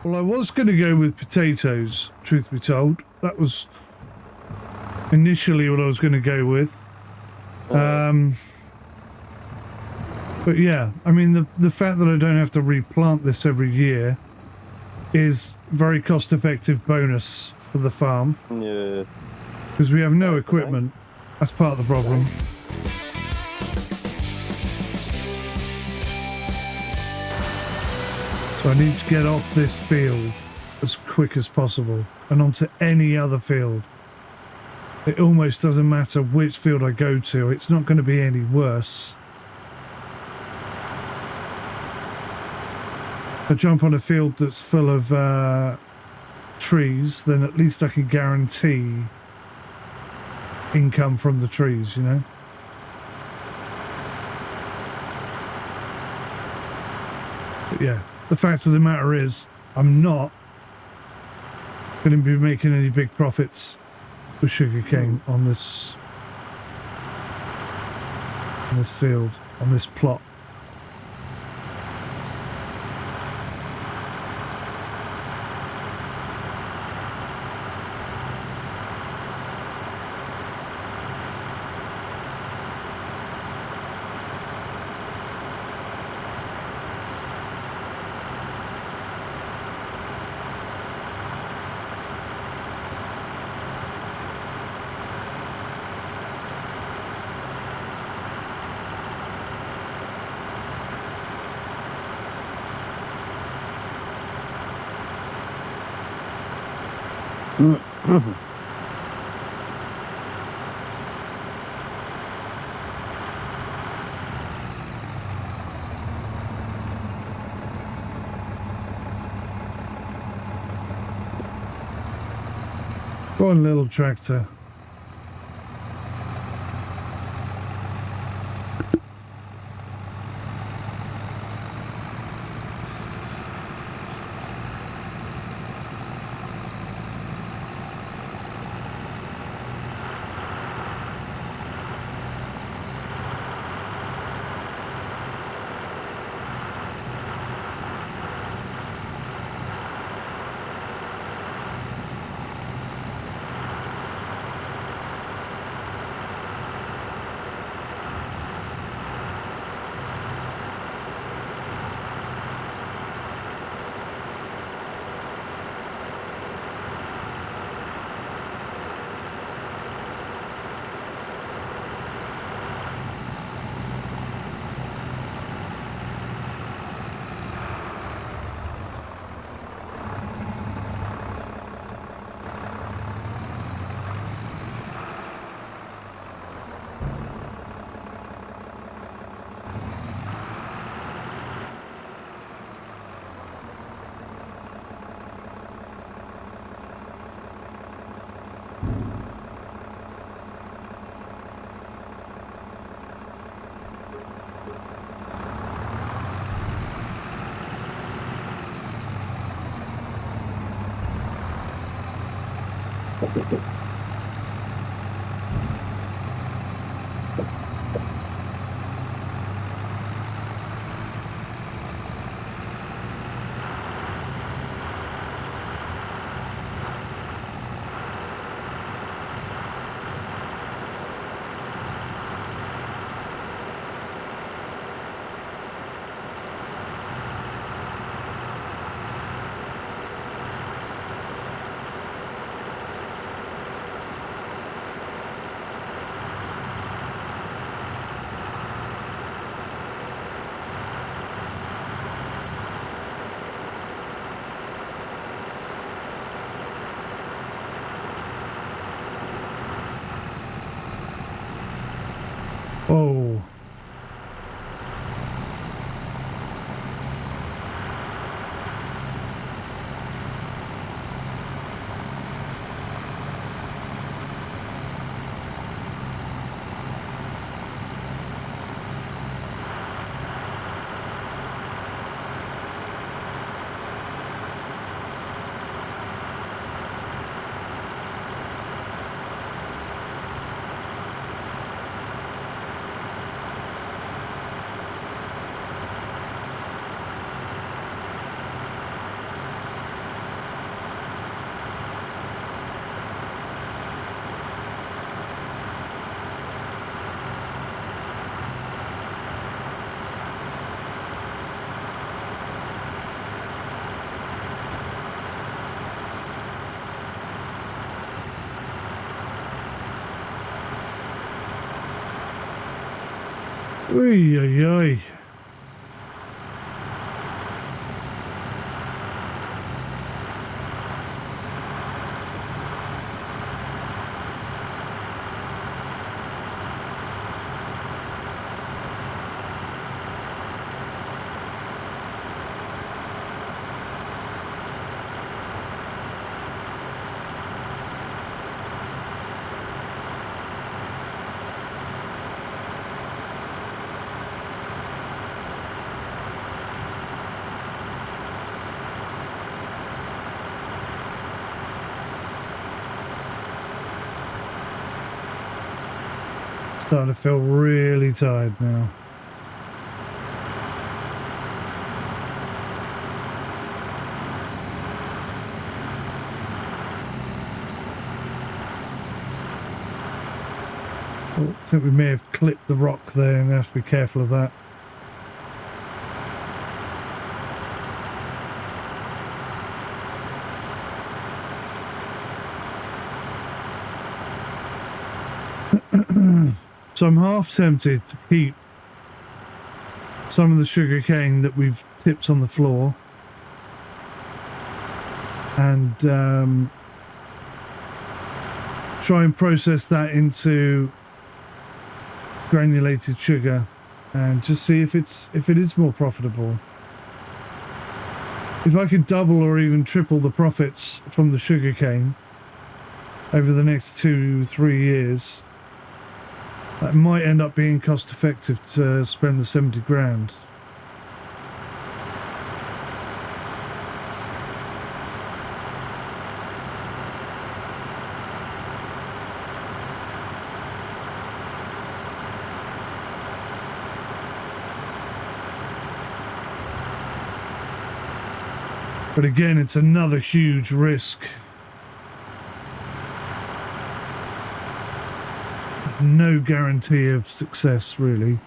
Well, I was going to go with potatoes, truth be told. That was initially what I was going to go with. But yeah, I mean, the fact that I don't have to replant this every year is very cost-effective bonus for the farm. Yeah. Because we have no equipment. That's part of the problem. So I need to get off this field as quick as possible and onto any other field. It almost doesn't matter which field I go to. It's not going to be any worse. If I jump on a field that's full of trees, then at least I can guarantee income from the trees, you know? But yeah, the fact of the matter is, I'm not going to be making any big profits with sugarcane on this field, on this plot. Go on, little tractor. Oy, oy, oy. Starting to feel really tired now. Oh, I think we may have clipped the rock there and have to be careful of that. So I'm half tempted to keep some of the sugar cane that we've tipped on the floor and try and process that into granulated sugar and just see if it is more profitable. If I could double or even triple the profits from the sugar cane over the next 2-3 years, that might end up being cost effective to spend the 70 grand. But again, it's another huge risk. There's no guarantee of success, really.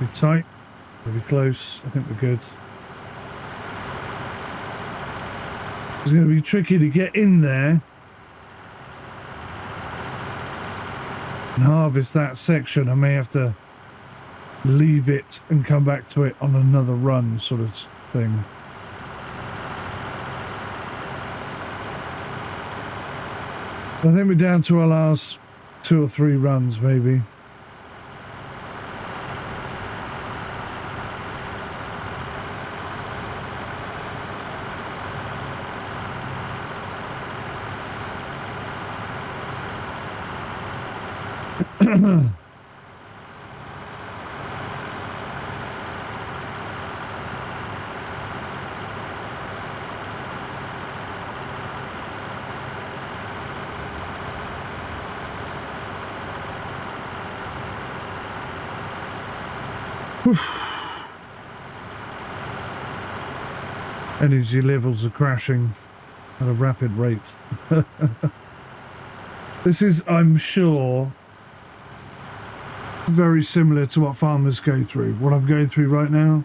Be tight, we'll be close. I think we're good. It's going to be tricky to get in there and harvest that section. I may have to leave it and come back to it on another run, sort of thing. I think we're down to our last 2 or 3 runs, maybe. Energy levels are crashing at a rapid rate. This is, I'm sure, very similar to what farmers go through, what I'm going through right now.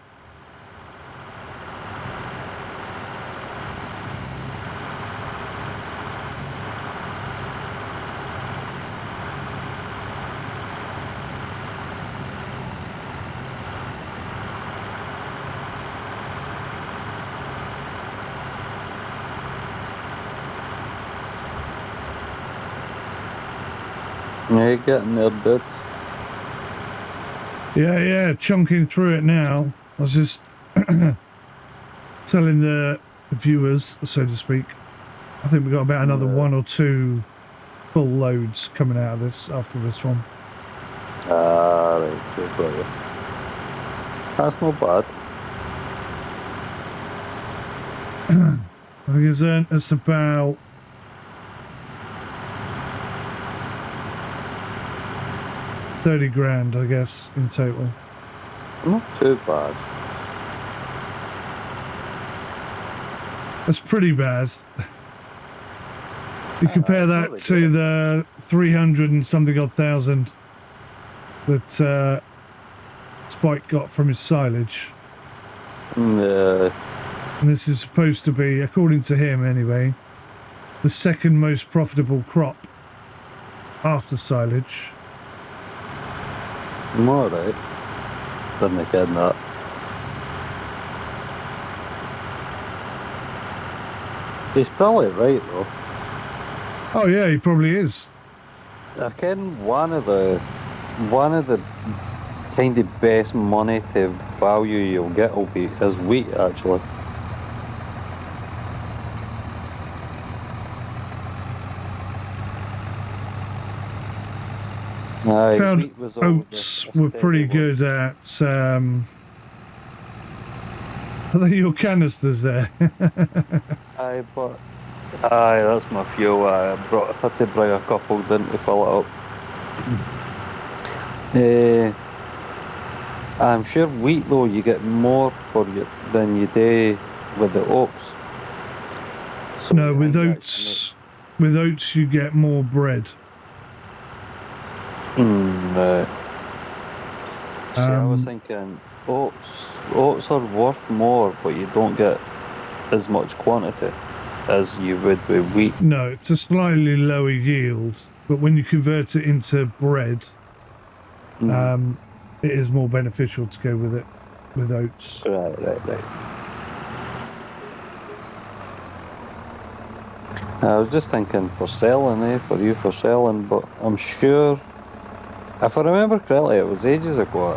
Yeah, you're getting there, dude. Yeah, chunking through it now. I was just telling the viewers, so to speak, I think we've got about another 1 or 2 full loads coming out of this after this one. Ah, right, good for you. That's not bad. I think it's earned us about $30,000, I guess, in total. Not too bad. That's pretty bad. You compare that to the 300 and something odd thousand that Spike got from his silage. Yeah. And this is supposed to be, according to him anyway, the second most profitable crop after silage. I'm alright. Didn't get that. He's probably right though. Oh yeah, he probably is. I ken one of the kind of best money to value you'll get will be is wheat actually. Aye, Found wheat was always oats a were pretty steady one. good at. Are they your canisters there? Aye, but aye, that's my fuel. I had to bring a couple, didn't to fill it up. I'm sure wheat though you get more for you than you do with the oats. So No, I with think oats you get more bread. Right. See, I was thinking oats are worth more, but you don't get as much quantity as you would with wheat. No, it's a slightly lower yield, but when you convert it into bread, it is more beneficial to go with it with oats. Right. I was just thinking for selling, for you for selling, but I'm sure, if I remember correctly, it was ages ago.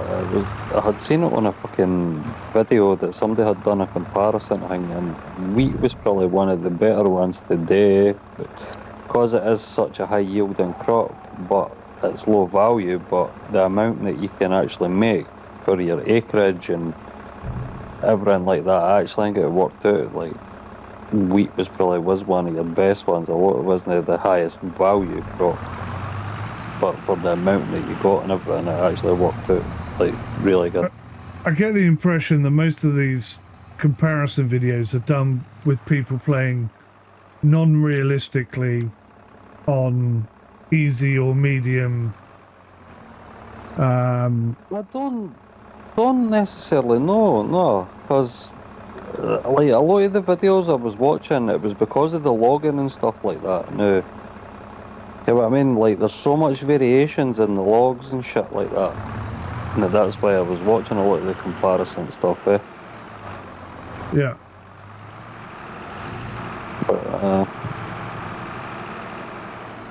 I had seen it on a fucking video that somebody had done a comparison thing, and wheat was probably one of the better ones today, because it is such a high yielding crop, but it's low value. But the amount that you can actually make for your acreage and everything like that, I actually think it worked out. Like wheat was one of your best ones, although it wasn't the highest value crop. But for the amount that you got and everything, it actually worked out like really good. I get the impression that most of these comparison videos are done with people playing non-realistically on easy or medium. I don't necessarily know, no, because like a lot of the videos I was watching, it was because of the logging and stuff like that. Now, you know what I mean? Like, there's so much variations in the logs and shit like that. And that's why I was watching a lot of the comparison stuff, Yeah. But,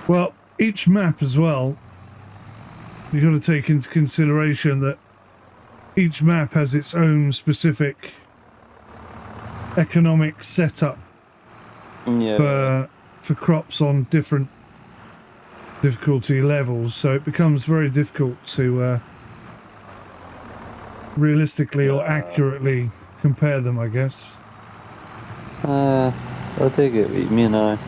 Well, each map as well, you've got to take into consideration that each map has its own specific economic setup for crops on different difficulty levels, so it becomes very difficult to realistically or accurately compare them, I guess. I do get what you mean, aye.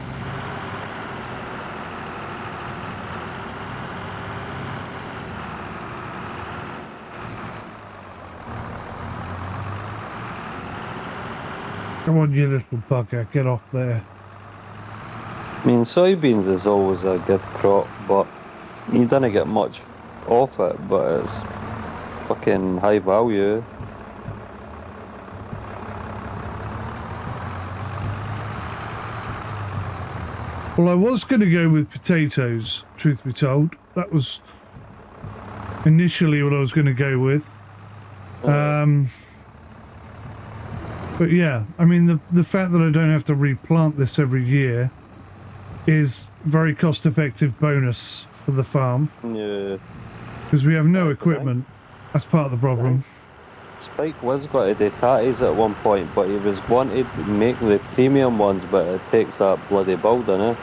Come on, you little bugger, get off there. I mean, soybeans is always a good crop, but you don't get much off it, but it's fucking high value. Well, I was going to go with potatoes, truth be told. That was initially what I was going to go with. But yeah, I mean, the fact that I don't have to replant this every year is very cost-effective bonus for the farm. Yeah. Because we have no equipment. That's part of the problem. Spike was got to do tatties at one point, but he was wanted to make the premium ones, but it takes that bloody building,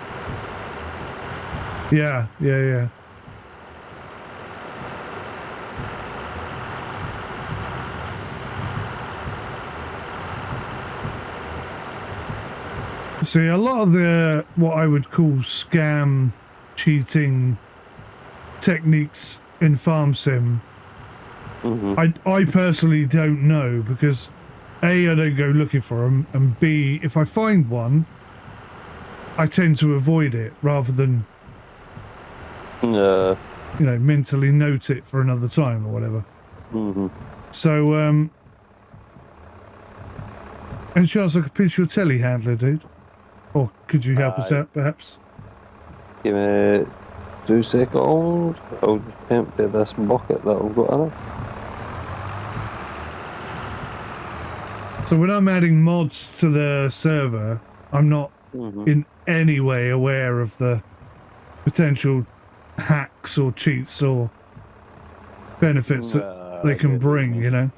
Yeah, yeah, yeah. See, a lot of the what I would call scam, cheating techniques in farm sim, I personally don't know because A, I don't go looking for them, and B, if I find one, I tend to avoid it rather than, you know, mentally note it for another time or whatever. So, any chance I could pinch your telehandler, dude? Or could you help us out, perhaps? Give me 2 seconds. I'll just empty this bucket that I've got in it. So when I'm adding mods to the server, I'm not in any way aware of the potential hacks or cheats or benefits that they can bring, you know?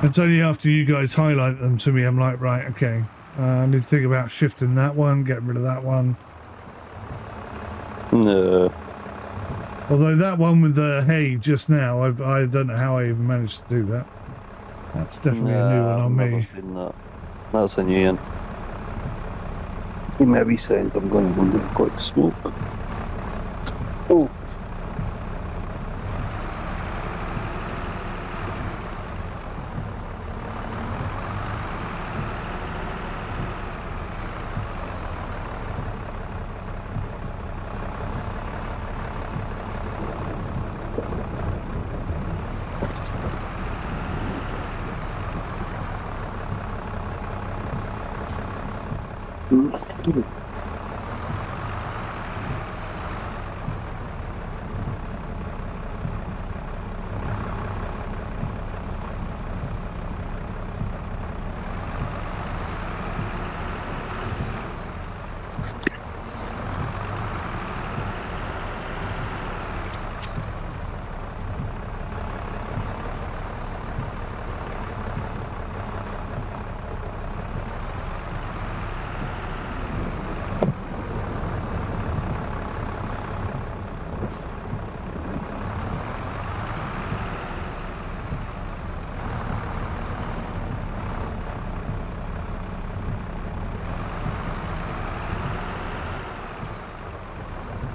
It's only after you guys highlight them to me, I'm like, right, okay, I need to think about shifting that one, getting rid of that one. No. Although that one with the hay just now, I don't know how I even managed to do that. That's definitely a new one on me. That. That's a new one. Give me a wee second, I'm going to go quite slow. Oh.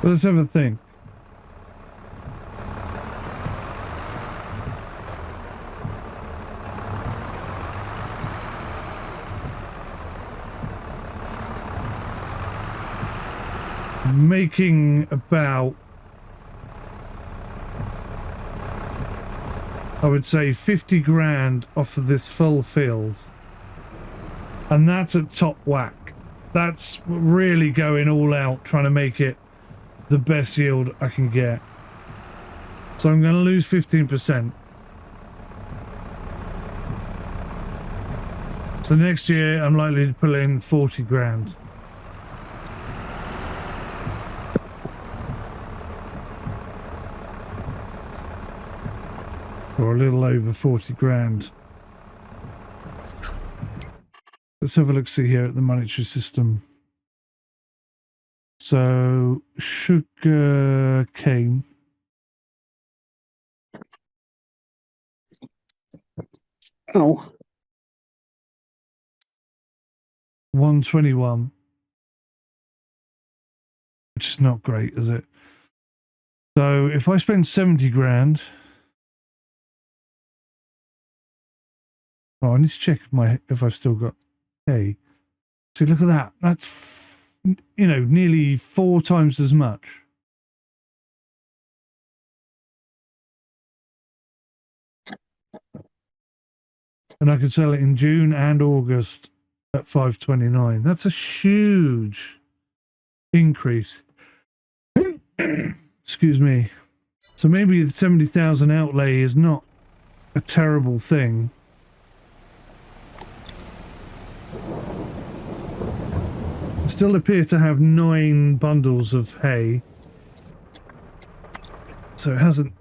But let's have a think. Making about, I would say, 50 grand off of this full field, and that's at top whack. That's really going all out, trying to make it the best yield I can get. So I'm going to lose 15%. So next year I'm likely to pull in 40 grand. Or a little over 40 grand. Let's have a look, see here at the monetary system. So sugar cane. Oh. 121. Which is not great, is it? So if I spend 70 grand. Oh, I need to check if I've still got hay. See, look at that. That's, you know, nearly 4 times as much. And I can sell it in June and August at 529. That's a huge increase. Excuse me. So maybe the 70,000 outlay is not a terrible thing. I still appear to have 9 bundles of hay. So it hasn't,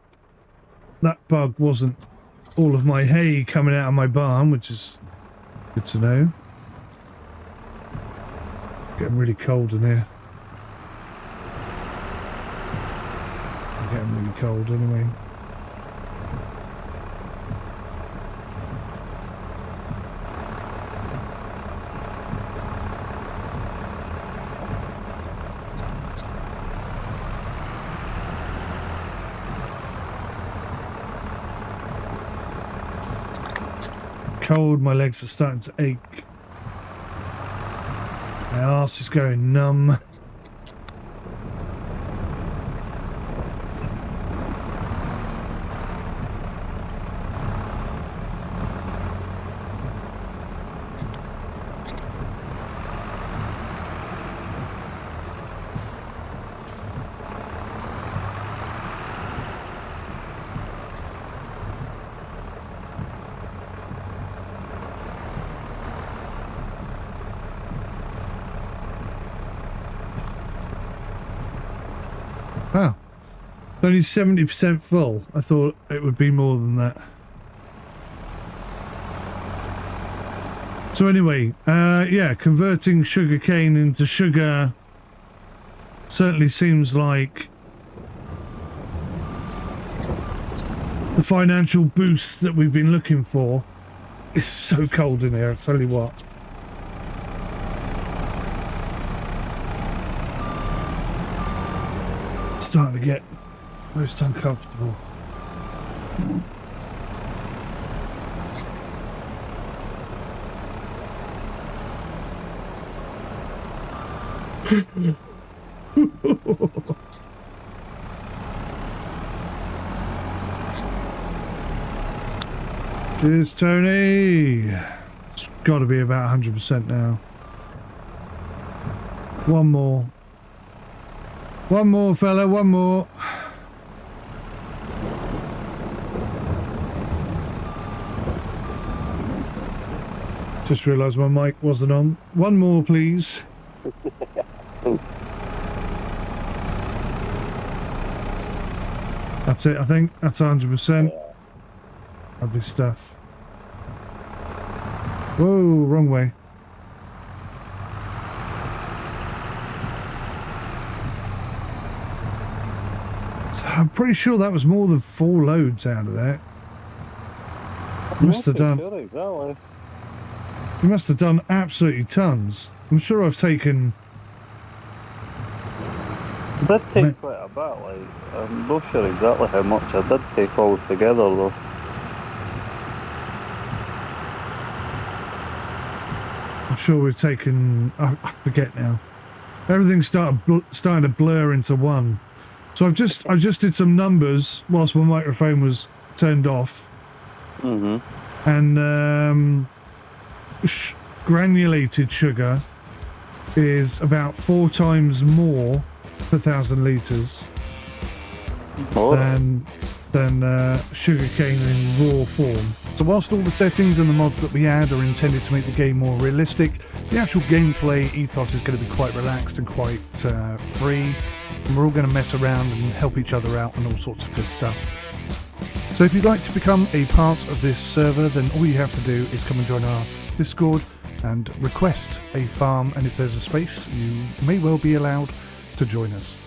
that bug wasn't all of my hay coming out of my barn, which is good to know. Getting really cold in here. cold anyway. Cold, my legs are starting to ache. My arse is going numb. Wow, it's only 70% full. I thought it would be more than that. So anyway, yeah, converting sugarcane into sugar certainly seems like the financial boost that we've been looking for. It's so cold in here, I tell you what. Starting to get most uncomfortable. Cheers, Tony. It's got to be about 100% now. One more. One more, fella, one more. Just realised my mic wasn't on. One more, please. That's it, I think. That's 100%. Lovely stuff. Whoa, wrong way. I'm pretty sure that was more than 4 loads out of that. You must have done. Sure exactly. You must have done absolutely tons. I'm sure I've taken. I did take quite a bit. Like, I'm not sure exactly how much I did take all together though. I'm sure we've taken. I forget now. Everything's starting to blur into one. So I just did some numbers whilst my microphone was turned off. Mm-hmm. And granulated sugar is about 4 times more per 1,000 litres than sugarcane in raw form. So whilst all the settings and the mods that we add are intended to make the game more realistic, the actual gameplay ethos is going to be quite relaxed and quite free. And we're all going to mess around and help each other out and all sorts of good stuff. So if you'd like to become a part of this server, then all you have to do is come and join our Discord and request a farm, and if there's a space, you may well be allowed to join us.